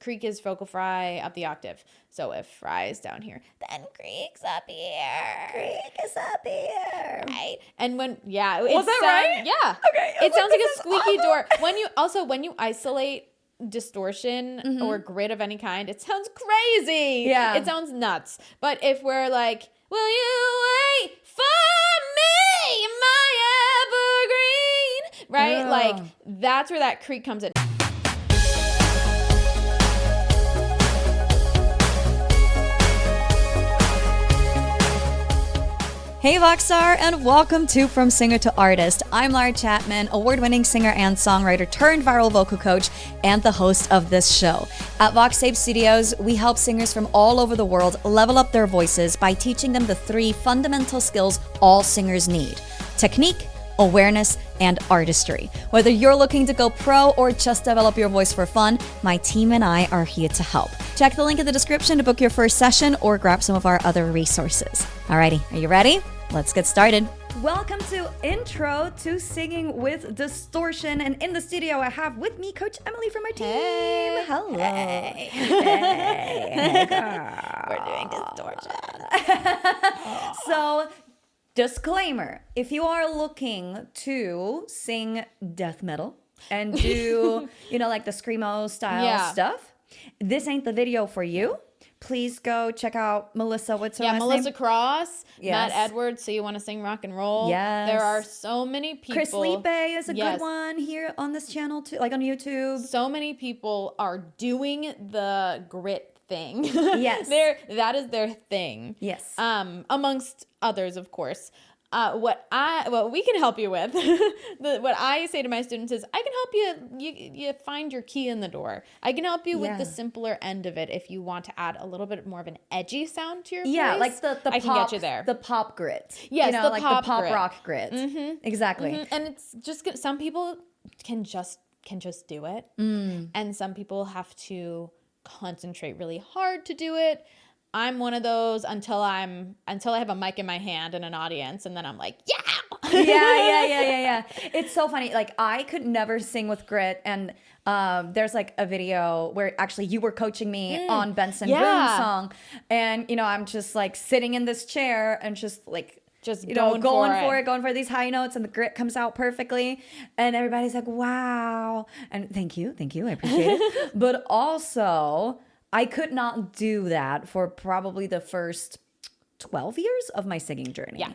creak is vocal fry up the octave. So if fry is down here, then creak's up here. Creak is up here. Right. And when, Was that right? Yeah. Okay. It sounds like a squeaky door. When you isolate distortion or grit of any kind, it sounds crazy. Yeah. It sounds nuts. But if we're like, will you wait for me, my evergreen? Right? Yeah. Like, that's where that creak comes in. Hey Voxstar, and welcome to From Singer to Artist. I'm Lara Chapman, award-winning singer and songwriter turned viral vocal coach and the host of this show. At VoxTape Studios, we help singers from all over the world level up their voices by teaching them the 3 fundamental skills all singers need: technique, awareness, and artistry. Whether you're looking to go pro or just develop your voice for fun, my team and I are here to help. Check the link in the description to book your first session or grab some of our other resources. Alrighty, are you ready? Let's get started. Welcome to Intro to Singing with Distortion. And in the studio, I have with me Coach Emily from our team. Hey. Hello. Hey. Hey girl. We're doing distortion. So, disclaimer, if you are looking to sing death metal and do, like the screamo style stuff, this ain't the video for you. Please go check out Melissa. What's her last Melissa name? Cross, Yes. Matt Edwards. So you want to sing rock and roll? Yes. There are so many people. Chris Lipe is a Yes. good one here on this channel too, like on YouTube. So many people are doing the grit thing. Yes. That is their thing. Yes. Amongst others, of course. What we can help you with, what I say to my students is, I can help you find your key in the door. I can help you with the simpler end of it if you want to add a little bit more of an edgy sound to your voice. Yeah, like the I pop, can get you there. The pop grit. Yes, the like pop the pop grit. rock grit. Mm-hmm. Exactly. Mm-hmm. And it's just some people can just do it, and some people have to concentrate really hard to do it. I'm one of those until I have a mic in my hand and an audience, and then I'm like, yeah. Yeah. It's so funny. Like, I could never sing with grit, and there's like a video where actually you were coaching me on Benson Boone's song, and I'm just like sitting in this chair and just like going for these high notes, and the grit comes out perfectly, and everybody's like, wow, and thank you, I appreciate it. But also, I could not do that for probably the first 12 years of my singing journey. Yeah.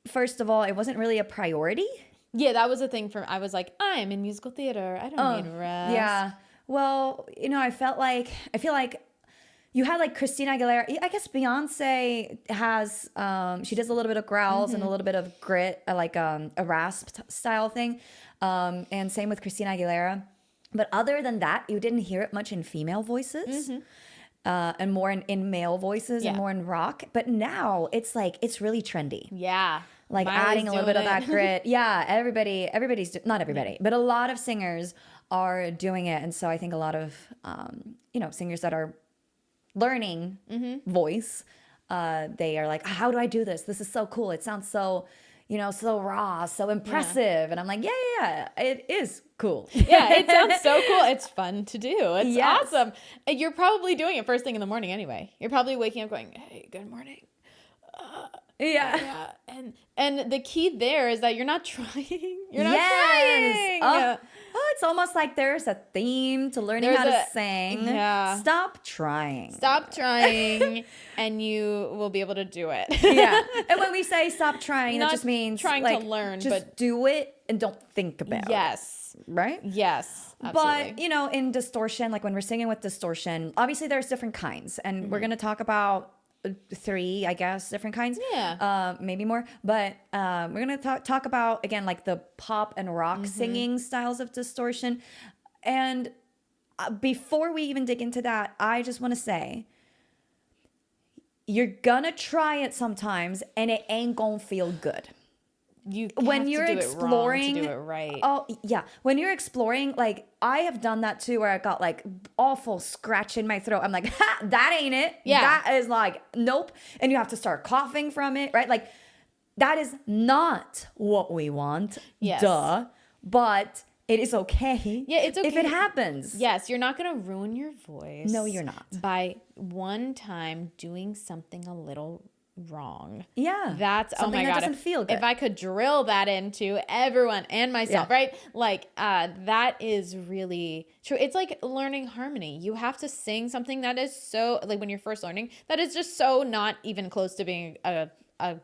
First of all, it wasn't really a priority. Yeah, that was a thing I was like, I'm in musical theater. I don't need rest. Yeah. Well, I feel like you had like Christina Aguilera. I guess Beyonce has, she does a little bit of growls and a little bit of grit, like a rasp style thing. And same with Christina Aguilera. But other than that, you didn't hear it much in female voices. And more in male voices and more in rock. But now it's really trendy. Yeah. Like adding a little bit of that grit. Yeah, everybody's not everybody, but a lot of singers are doing it. And so I think a lot of, singers that are learning voice, they are like, how do I do this? This is so cool. It sounds so, so raw, so impressive. Yeah. And I'm like, yeah, it is cool. Yeah, it sounds so cool. It's fun to do. It's awesome. You're probably doing it first thing in the morning anyway. You're probably waking up going, hey, good morning. Yeah. And the key there is that you're not trying. You're not trying. Oh, it's almost like there's a theme to learning how to sing. Yeah. Stop trying. Stop trying, and you will be able to do it. Yeah. And when we say stop trying, that just means trying to learn, just do it and don't think about it. Yes. Right? Yes. Absolutely. But, in distortion, like when we're singing with distortion, obviously there's different kinds. And we're going to talk about 3, I guess, different kinds. Yeah. Maybe more. But we're going to talk about, again, like the pop and rock singing styles of distortion. And before we even dig into that, I just want to say, you're going to try it sometimes and it ain't going to feel good. When you're exploring to do it right. Oh yeah, when you're exploring, like I have done that too, where I got like awful scratch in my throat. I'm like, ha, that ain't it. Yeah, that is like nope, and you have to start coughing from it, right? Like that is not what we want. Yes. Duh. But it is okay. Yeah, it's okay if it happens. Yes, you're not going to ruin your voice. No, you're not. By one time doing something a little wrong. Yeah. That's something oh my that God. doesn't feel good. If I could drill that into everyone and myself, right? Like that is really true. It's like learning harmony. You have to sing something that is so like when you're first learning, that is just so not even close to being an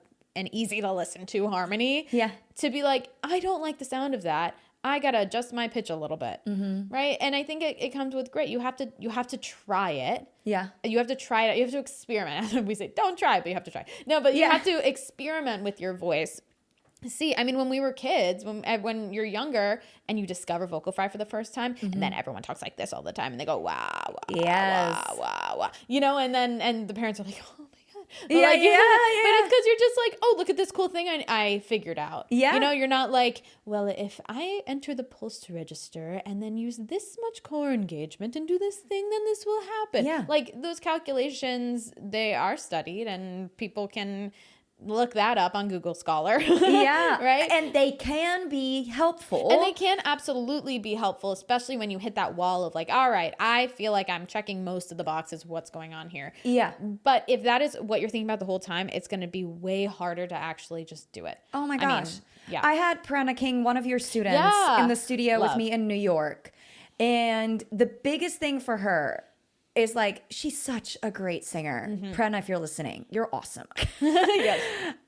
easy to listen to harmony. Yeah. To be like, I don't like the sound of that. I gotta adjust my pitch a little bit, right? And I think it comes with grit. You have to try it. Yeah. You have to try it. You have to experiment. We say don't try, but you have to try. No, but you have to experiment with your voice. See, I mean, when we were kids, when you're younger and you discover vocal fry for the first time, and then everyone talks like this all the time, and they go wow, wow, yes, wow, wow, you know, and the parents are like, oh. But yeah, like, yeah. But it's because you're just like, oh, look at this cool thing I figured out. Yeah. You know, you're not like, well, if I enter the pulse register and then use this much core engagement and do this thing, then this will happen. Yeah. Like those calculations, they are studied and people can look that up on Google Scholar. Yeah. Right? And they can be helpful. And they can absolutely be helpful, especially when you hit that wall of like, all right, I feel like I'm checking most of the boxes. What's going on here? Yeah. But if that is what you're thinking about the whole time, it's going to be way harder to actually just do it. Oh my gosh. Yeah. I had Prana King, one of your students, in the studio with me in New York. And the biggest thing for her is like, she's such a great singer. Prana, if you're listening, you're awesome. Yes.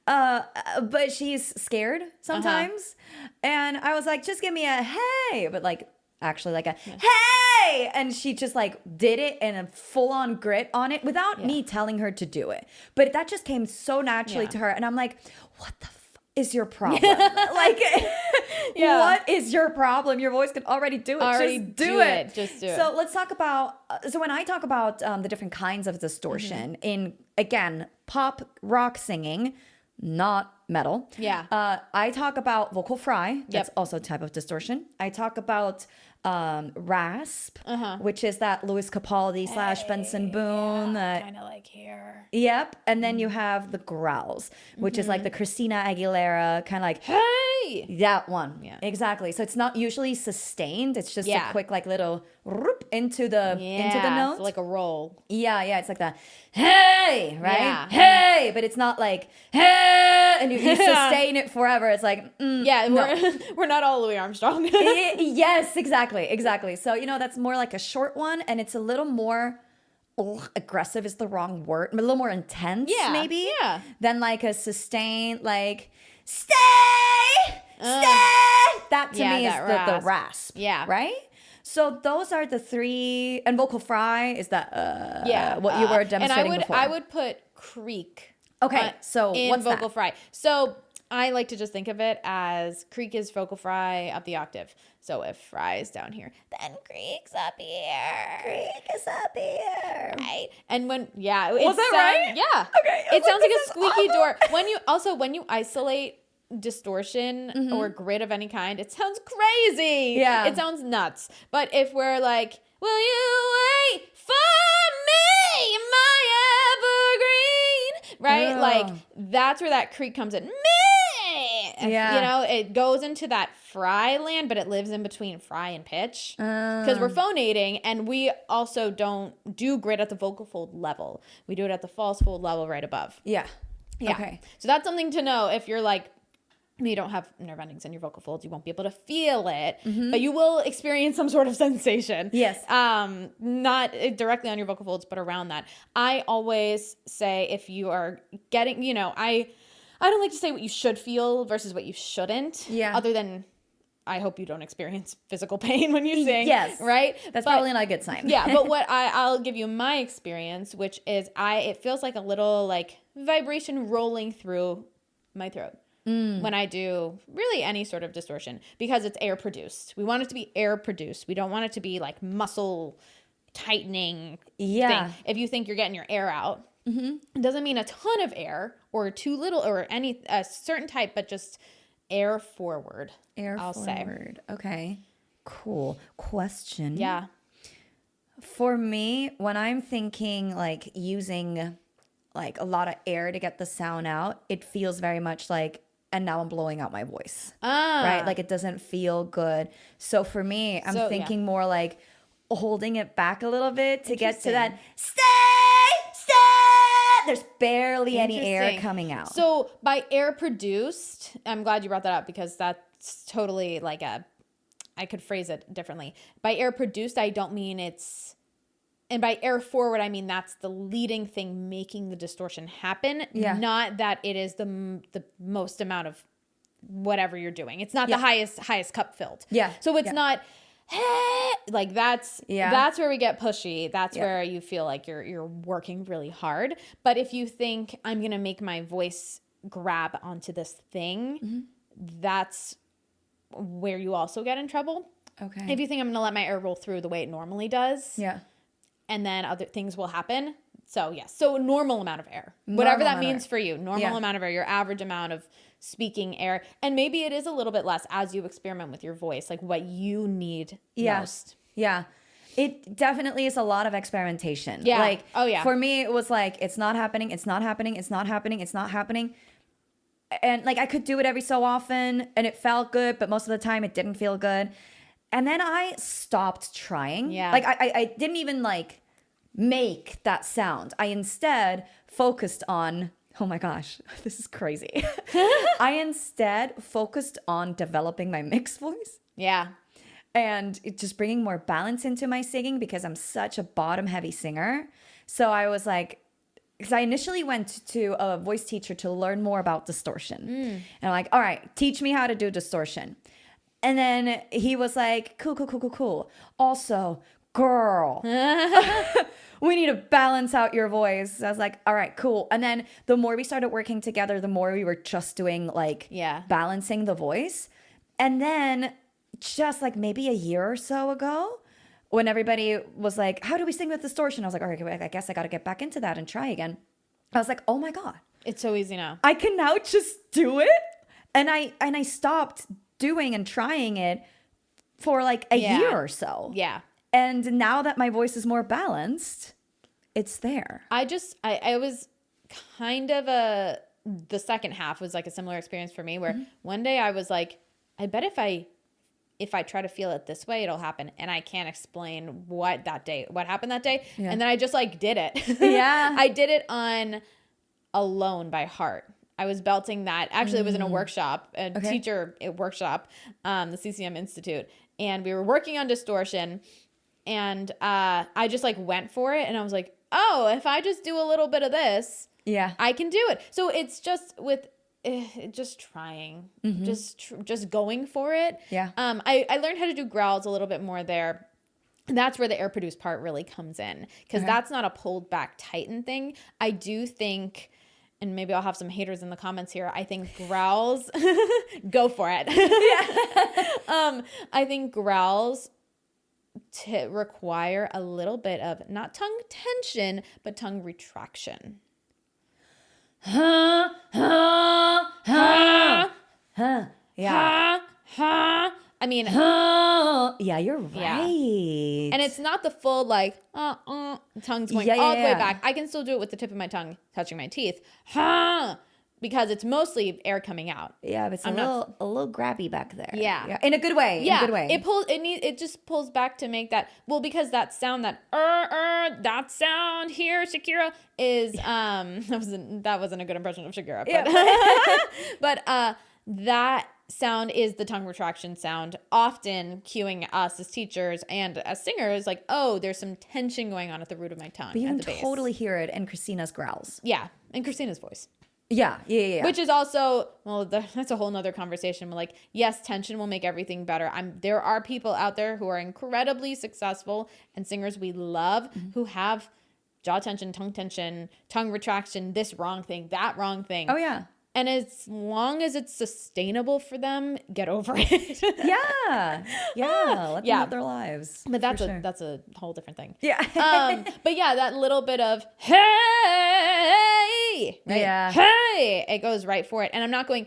But she's scared sometimes. And I was like, just give me a hey, but like actually like a hey. And she just like did it and a full on grit on it without me telling her to do it. But that just came so naturally to her. And I'm like, what the is your problem? Like, what is your problem? Your voice can already do it. Just do it. Just do it. So let's talk about, so when I talk about the different kinds of distortion in, again, pop rock singing, not metal. Yeah. I talk about vocal fry. That's also a type of distortion. I talk about rasp, which is that Louis Capaldi / Benson Boone. Kind of like here. Yep. And then you have the growls, which is like the Christina Aguilera kind of like, hey, that one. Yeah. Exactly. So it's not usually sustained. It's just a quick like little whoop into the note. It's like a roll. Yeah. It's like that, hey, right? Yeah. Hey, but it's not like, hey, and you sustain it forever. It's like, we're not all Louis Armstrong. Yes, exactly. So, you know, that's more like a short one, and it's a little more aggressive is the wrong word, a little more intense, maybe. Yeah. Than like a sustained, like, stay. That to me is the rasp. Yeah. Right? So those are the three, and vocal fry is that what you were demonstrating before. I would put creak. Okay, so in what's vocal that? fry. So I like to just think of it as creak is vocal fry up the octave. So if fry is down here, then creak's up here. Creak is up here. Right. And when, was that right? Yeah. Okay. It sounds like a squeaky door. When you isolate distortion or grit of any kind, it sounds crazy. Yeah. It sounds nuts. But if we're like, will you wait for me, my evergreen? Right? Like, that's where that creak comes in. Yeah. You know, it goes into that fry land, but it lives in between fry and pitch because we're phonating, and we also don't do grit at the vocal fold level. We do it at the false fold level right above. Yeah. Okay. So that's something to know if you're like, you don't have nerve endings in your vocal folds, you won't be able to feel it, but you will experience some sort of sensation. Yes. Not directly on your vocal folds, but around that. I always say if you are getting, you know, I don't like to say what you should feel versus what you shouldn't. Yeah. Other than I hope you don't experience physical pain when you sing. Yes. Right? That's probably not a good sign. Yeah. But what I'll give you my experience, which is it feels like a little like vibration rolling through my throat. When I do really any sort of distortion, because it's air produced. We want it to be air produced. We don't want it to be like muscle tightening thing. If you think you're getting your air out, it doesn't mean a ton of air or too little or a certain type, but just air forward. I'll say. Okay. Cool. Question. Yeah. For me, when I'm thinking like using like a lot of air to get the sound out, it feels very much like and now I'm blowing out my voice. Ah. Right? Like it doesn't feel good. So for me, I'm thinking more like holding it back a little bit to get to that stay. There's barely any air coming out. So by air produced, I'm glad you brought that up because that's totally like I could phrase it differently. By air produced, I don't mean it's, and by air forward, I mean that's the leading thing making the distortion happen. Yeah. Not that it is the most amount of whatever you're doing. It's not the highest cup filled. Yeah. So it's not like that's where we get pushy. That's where you feel like you're working really hard. But if you think I'm gonna make my voice grab onto this thing, that's where you also get in trouble. Okay. If you think I'm gonna let my air roll through the way it normally does, and then other things will happen. So yes, so normal amount of air, whatever that means for you, normal amount of air, your average amount of speaking air, and maybe it is a little bit less as you experiment with your voice, like what you need most. Yeah. It definitely is a lot of experimentation. Yeah. Like, for me, it was like, it's not happening. It's not happening. It's not happening. It's not happening. And like, I could do it every so often and it felt good, but most of the time it didn't feel good. And then I stopped trying. Yeah. Like I didn't even like make that sound. I instead focused on, oh my gosh, this is crazy. I instead focused on developing my mixed voice. Yeah. And just bringing more balance into my singing because I'm such a bottom heavy singer. So I was like, because I initially went to a voice teacher to learn more about distortion. And I'm like, all right, teach me how to do distortion. And then he was like, cool. Also, girl, we need to balance out your voice. I was like, all right, cool. And then the more we started working together, the more we were just doing like balancing the voice. And then just like maybe a year or so ago, when everybody was like, how do we sing with distortion? I was like, all right, I guess I got to get back into that and try again. I was like, oh my God. It's so easy now. I can now just do it. And I stopped doing and trying it for like a year or so. Yeah. And now that my voice is more balanced, it's there. I was kind of the second half was like a similar experience for me where one day I was like, I bet if I try to feel it this way, it'll happen. And I can't explain what happened that day. Yeah. And then I just like did it. Yeah. I did it on Alone by Heart. I was belting that. Actually, it was in a workshop, teacher workshop, the CCM Institute. And we were working on distortion. And I just like went for it. And I was like, oh, if I just do a little bit of this, I can do it. So it's just with just trying, just going for it. Yeah. I learned how to do growls a little bit more there. And that's where the air produced part really comes in. Because that's not a pulled back tighten thing. I do think, and maybe I'll have some haters in the comments here, I think growls, go for it. I think growls require a little bit of not tongue tension, but tongue retraction. Yeah. I mean, yeah, you're right. Yeah. And it's not the full like tongue's going all the way back. I can still do it with the tip of my tongue touching my teeth. Because it's mostly air coming out. Yeah, but it's a little grabby back there. Yeah. In a good way. Yeah. In a good way. It just pulls back to make that, well, because that sound, that sound here, Shakira, is that wasn't a good impression of Shakira. But, but that sound is the tongue retraction sound, often cueing us as teachers and as singers, like, oh, there's some tension going on at the root of my tongue. But you can totally hear it in Christina's growls. Yeah, and Christina's voice. Yeah. Which is also, well, that's a whole nother conversation. Like, yes, tension will make everything better. There are people out there who are incredibly successful and singers we love who have jaw tension, tongue retraction, this wrong thing, that wrong thing. Oh, yeah. And as long as it's sustainable for them, get over it. Yeah. Let them have their lives. But that's a whole different thing. Yeah. But yeah, that little bit of hey, right? Yeah. Hey, it goes right for it. And I'm not going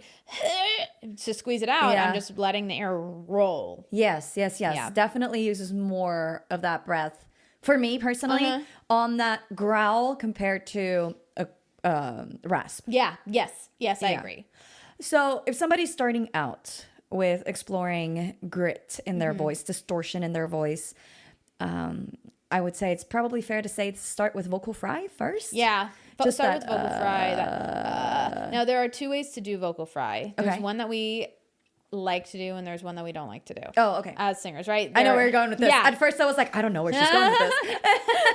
to squeeze it out. I'm just letting the air roll. Yes. Yeah. Definitely uses more of that breath. For me personally, on that growl compared to rasp. Yeah. Yes, I agree. So if somebody's starting out with exploring grit in their voice, distortion in their voice, I would say it's probably fair to say start with vocal fry first. Yeah. Just start with vocal fry. Now, there are 2 ways to do vocal fry. There's one that we like to do, and there's one that we don't like to do. Oh, okay. As singers, right? I know where you're going with this. Yeah. At first, I was like, I don't know where she's going with this.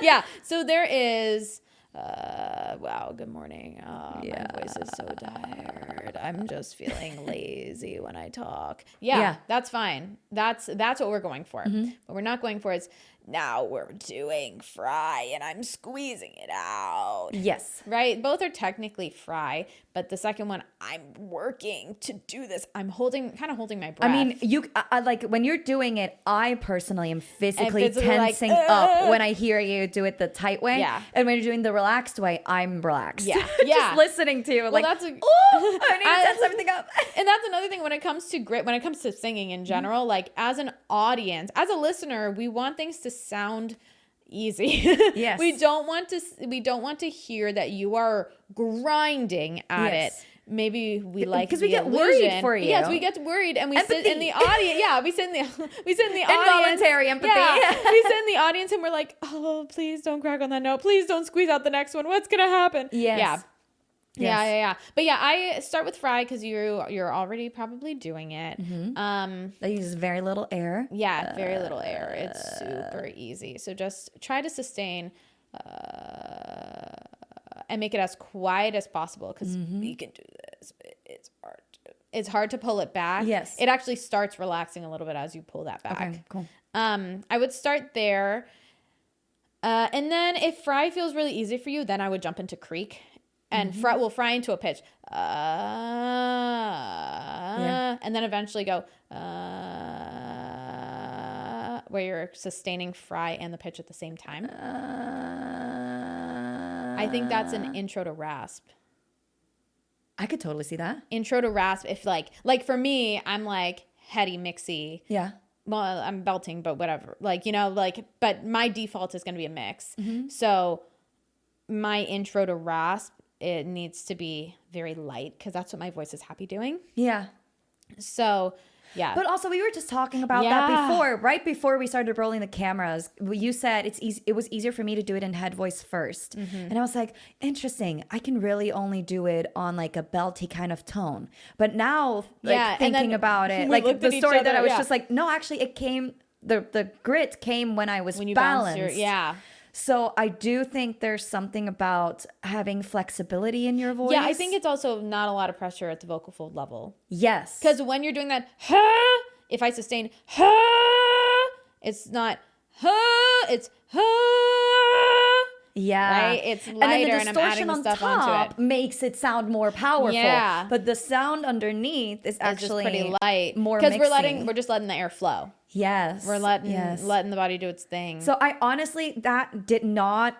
Yeah. So there is... wow, good morning. My voice is so tired. I'm just feeling lazy when I talk. Yeah, that's fine. That's what we're going for. What we're not going for is, now we're doing fry and I'm squeezing it out. Yes. Right? Both are technically fry, but the second one, I'm working to do this. I'm kind of holding my breath. I mean, like when you're doing it, I personally am physically tensing up when I hear you do it the tight way. Yeah. And when you're doing the relaxed way, I'm relaxed. Yeah. Just listening to you. Like, I need to tense everything up. And that's another thing when it comes to grit, when it comes to singing in general, like as an audience, as a listener, we want things to sound easy. Yes. We don't want to hear that you are grinding at it. Maybe we like because we get worried for you. Yes, we get worried, and we sit in the audience. Yeah, we sit in the audience. Involuntary empathy. Yeah, we sit in the audience and we're like, oh, please don't crack on that note. Please don't squeeze out the next one. What's gonna happen? Yes. Yeah. Yes. Yeah. But yeah, I start with fry because you're already probably doing it. That uses very little air. Yeah, very little air. It's super easy. So just try to sustain and make it as quiet as possible because we can do this. It's hard. It's hard to pull it back. Yes. It actually starts relaxing a little bit as you pull that back. Okay, cool. I would start there. And then if fry feels really easy for you, then I would jump into creak. And fry into a pitch. And then eventually go where you're sustaining fry and the pitch at the same time. I think that's an intro to rasp. I could totally see that. Intro to rasp, if like for me, I'm like heady mixy. Yeah. Well, I'm belting, but whatever. But my default is going to be a mix. So my intro to rasp, it needs to be very light because that's what my voice is happy doing. Yeah. So, yeah. But also, we were just talking about that before, right before we started rolling the cameras. You said it was easier for me to do it in head voice first. And I was like, interesting. I can really only do it on like a belty kind of tone. But now, thinking about it, like the story that I was just like, no, actually, it came, the grit came when I was balanced. So I do think there's something about having flexibility in your voice. Yeah, I think it's also not a lot of pressure at the vocal fold level. Yes. Because when you're doing that, if I sustain, it's not, it's, yeah. Right? It's lighter and I'm adding the stuff onto it. Makes it sound more powerful. Yeah. But the sound underneath is actually just pretty light. More because mixy. we're just letting the air flow. Yes. We're letting the body do its thing. So I honestly, that did not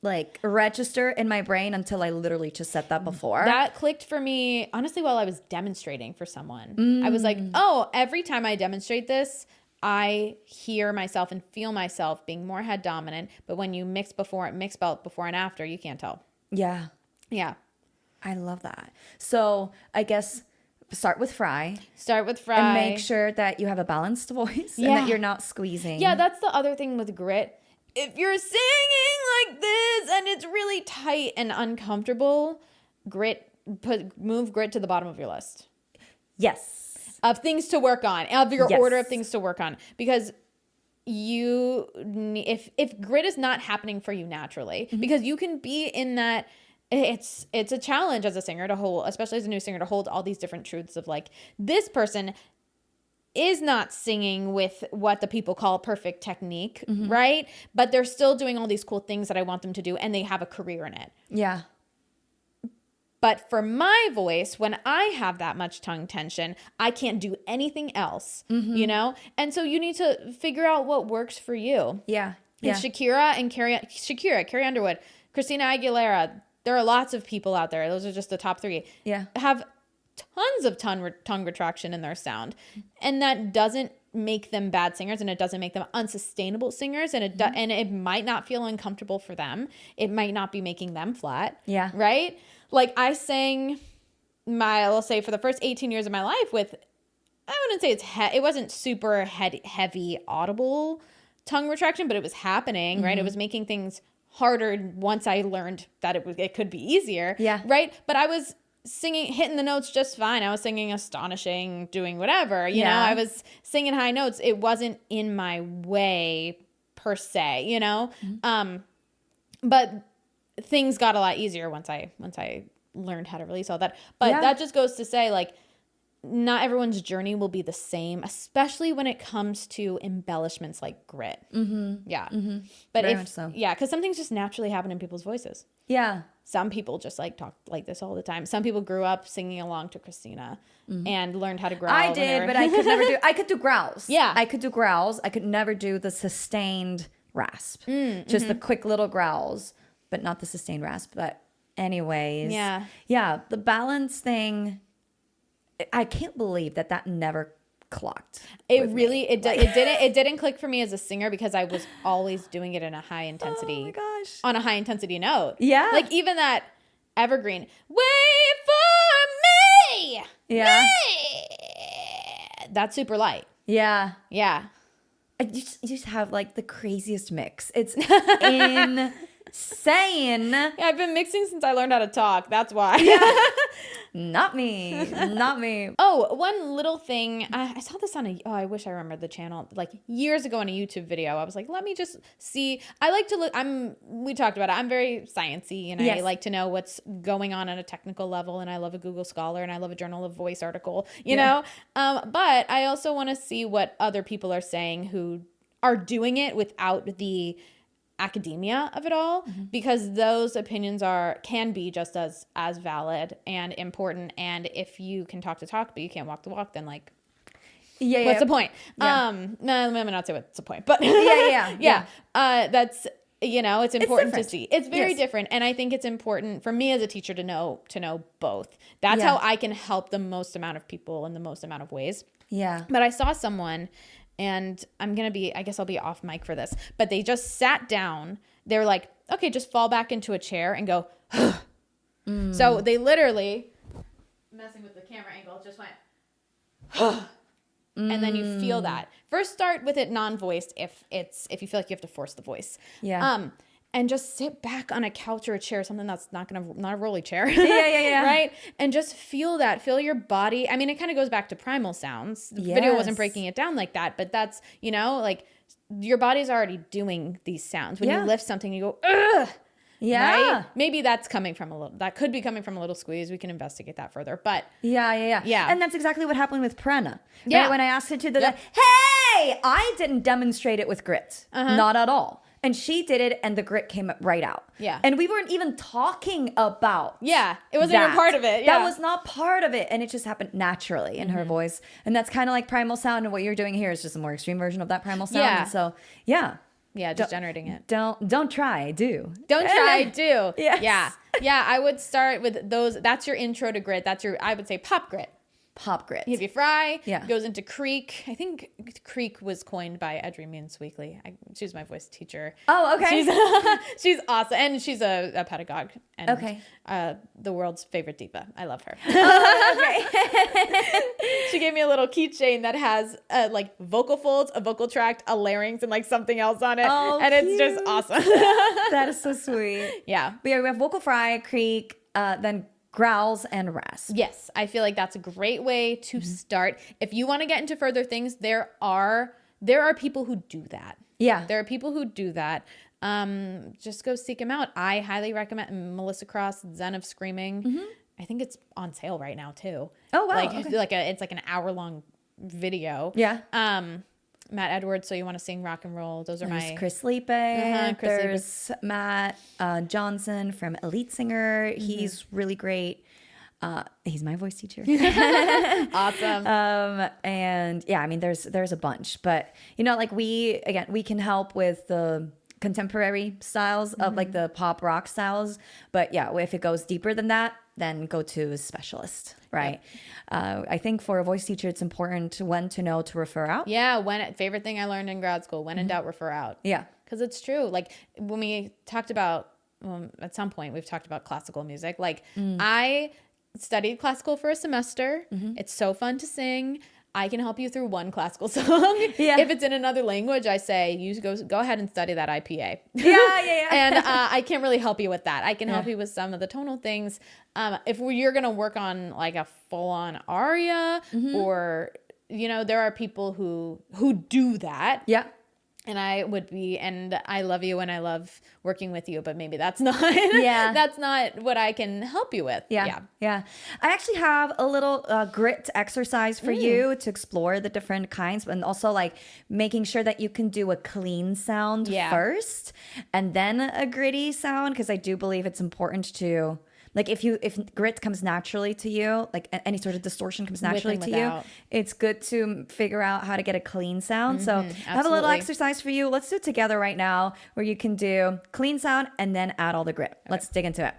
like register in my brain until I literally just said that before. That clicked for me, honestly, while I was demonstrating for someone. I was like, oh, every time I demonstrate this, I hear myself and feel myself being more head dominant. But when you mix before and after, you can't tell. Yeah. Yeah. I love that. So I guess start with fry. And make sure that you have a balanced voice and that you're not squeezing. Yeah, that's the other thing with grit. If you're singing like this and it's really tight and uncomfortable, move grit to the bottom of your list. Yes. Of things to work on, of your order of things to work on. Because if grit is not happening for you naturally, because you can be in that, it's a challenge as a singer to hold, especially as a new singer, to hold all these different truths of like, this person is not singing with what the people call perfect technique, right? But they're still doing all these cool things that I want them to do, and they have a career in it. Yeah. But for my voice, when I have that much tongue tension, I can't do anything else, you know? And so you need to figure out what works for you. Yeah. And Carrie Underwood, Christina Aguilera, there are lots of people out there. Those are just the top 3. Yeah. Have tons of tongue retraction in their sound. And that doesn't make them bad singers, and it doesn't make them unsustainable singers, and it might not feel uncomfortable for them. It might not be making them flat. Yeah. Right? Like I sang let's say for the first 18 years of my life with, I wouldn't say it wasn't super heavy audible tongue retraction, but it was happening, right? It was making things harder once I learned that it could be easier. Yeah. Right. But I was singing, hitting the notes just fine. I was singing astonishing, doing whatever, you know, I was singing high notes. It wasn't in my way per se, you know? But things got a lot easier once I learned how to release all that. But that just goes to say, like, not everyone's journey will be the same, especially when it comes to embellishments like grit. Yeah. But Very much so. Yeah, because some things just naturally happen in people's voices. Yeah. Some people just like talk like this all the time. Some people grew up singing along to Christina and learned how to growl. I did, but I could never do. I could do growls. Yeah, I could do growls. I could never do the sustained rasp. Just the quick little growls, but not the sustained rasp. But anyways, yeah. The balance thing. I can't believe that never clocked. It didn't click for me as a singer because I was always doing it in a high intensity. Oh my gosh. On a high intensity note. Yeah. Like even that evergreen, wait for me. Yeah. Me. That's super light. Yeah. Yeah. You just have like the craziest mix. It's insane. Yeah, I've been mixing since I learned how to talk. That's why. Not me. Not me. Oh, one little thing. I saw this on I wish I remembered the channel, like years ago in a YouTube video. I was like, let me just see. I like to look, we talked about it. I'm very sciencey and I like to know what's going on at a technical level. And I love a Google Scholar and I love a Journal of Voice article, you know? But I also want to see what other people are saying who are doing it without the academia of it all, because those opinions can be just as valid and important. And if you can talk the talk but you can't walk the walk, then like what's the point? No, let me not say what's the point, but that's, you know, it's important to see. It's very different, and I think it's important for me as a teacher to know both. That's how I can help the most amount of people in the most amount of ways. But I saw someone, and I guess I'll be off mic for this, but they just sat down. They're like, okay, just fall back into a chair and go. So they literally, messing with the camera angle, just went, and then you feel that. First start with it non-voiced if you feel like you have to force the voice. And just sit back on a couch or a chair, something that's not a rolly chair. Right? And just feel your body. I mean, it kind of goes back to primal sounds. The video wasn't breaking it down like that, but that's, you know, like your body's already doing these sounds. When you lift something, you go, ugh. Right? Maybe that could be coming from a little squeeze. We can investigate that further. But yeah. And that's exactly what happened with Prana. Yeah. Right? When I asked her to hey, I didn't demonstrate it with grit. Not at all. And she did it, and the grit came right out. Yeah. And we weren't even talking about it wasn't even part of it. That was not part of it. And it just happened naturally in her voice. And that's kind of like primal sound. And what you're doing here is just a more extreme version of that primal sound. And so, just generating it. Don't try, do. Don't try, do. Yes. Yeah, I would start with those. That's your intro to grit. I would say pop grit. Pop grit. If you fry, goes into creak. I think creak was coined by Edry Means Weekly. She's my voice teacher. Oh, okay. She's awesome. And she's a pedagogue. And the world's favorite diva. I love her. She gave me a little keychain that has like vocal folds, a vocal tract, a larynx, and like something else on it. Oh, and it's just awesome. That is so sweet. Yeah. But we have vocal fry, creak, then growls and rasp. Yes, I feel like that's a great way to start. If you want to get into further things, there are people who do that. Yeah. There are people who do that. Just go seek them out. I highly recommend Melissa Cross, Zen of Screaming. I think it's on sale right now too. Oh wow. It's like an hour-long video. Yeah. Matt Edwards, So You Want to Sing Rock and Roll. Those are There's Chris Lipe. There's Matt Johnson from Elite Singer. He's really great. He's my voice teacher. Awesome. And yeah, I mean, there's a bunch, but you know, like we can help with the contemporary styles of like the pop rock styles. But yeah, if it goes deeper than that, then go to a specialist, right? Yep. I think for a voice teacher, it's important when to know to refer out. Yeah, favorite thing I learned in grad school, when in doubt, refer out. Yeah. Because it's true. Like when we talked about, at some point, we've talked about classical music. Like I studied classical for a semester. It's so fun to sing. I can help you through one classical song. If it's in another language, I say, you go ahead and study that IPA. And I can't really help you with that. I can help you with some of the tonal things. If you're going to work on like a full-on aria or, there are people who do that. And I love you and I love working with you, but maybe that's not, that's not what I can help you with. Yeah. I actually have a little grit exercise for you to explore the different kinds, and also like making sure that you can do a clean sound first and then a gritty sound. Cause I do believe it's important to, like if grit comes naturally to you, like any sort of distortion comes naturally to you, it's good to figure out how to get a clean sound. So I have a little exercise for you. Let's do it together right now where you can do clean sound and then add all the grit. Okay. Let's dig into it.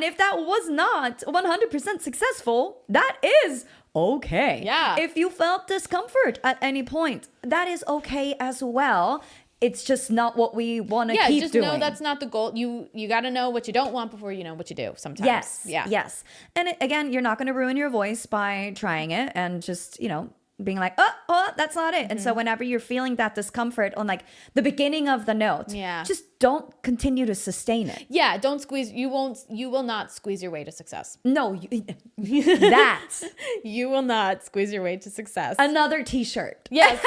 If that was not 100% successful, that is okay. If you felt discomfort at any point, that is okay as well. It's just not what we want to keep doing. Yeah, just know that's not the goal. You got to know what you don't want before you know what you do sometimes. Yes. And again, you're not going to ruin your voice by trying it and just, being like, oh, that's not it. And so whenever you're feeling that discomfort on like the beginning of the note, just don't continue to sustain it. Yeah, don't squeeze. You will not squeeze your way to success. No, you will not squeeze your way to success. Another t-shirt. Yes.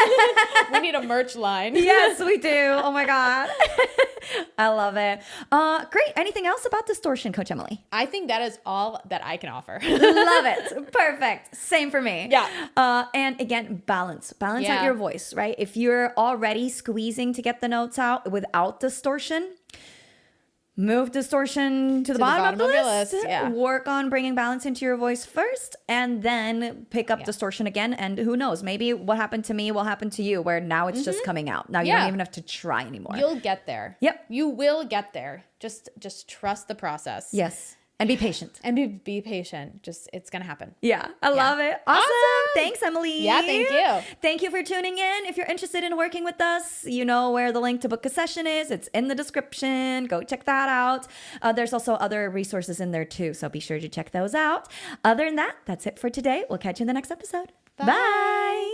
We need a merch line. Yes, we do. Oh my God. I love it. Great. Anything else about distortion, Coach Emily? I think that is all that I can offer. Love it. Perfect. Same for me. Yeah. And again, balance out your voice, right? If you're already squeezing to get the notes out without distortion, move distortion to the bottom of the list. Yeah. Work on bringing balance into your voice first, and then pick up distortion again. And who knows, maybe what happened to me will happen to you, where now it's just coming out. Now you don't even have to try anymore. You'll get there. Yep. You will get there. Just trust the process. Yes. And be patient. And be patient. It's going to happen. Yeah. I love it. Awesome. Thanks, Emily. Yeah, thank you. Thank you for tuning in. If you're interested in working with us, you know where the link to book a session is. It's in the description. Go check that out. There's also other resources in there too, so be sure to check those out. Other than that, that's it for today. We'll catch you in the next episode. Bye.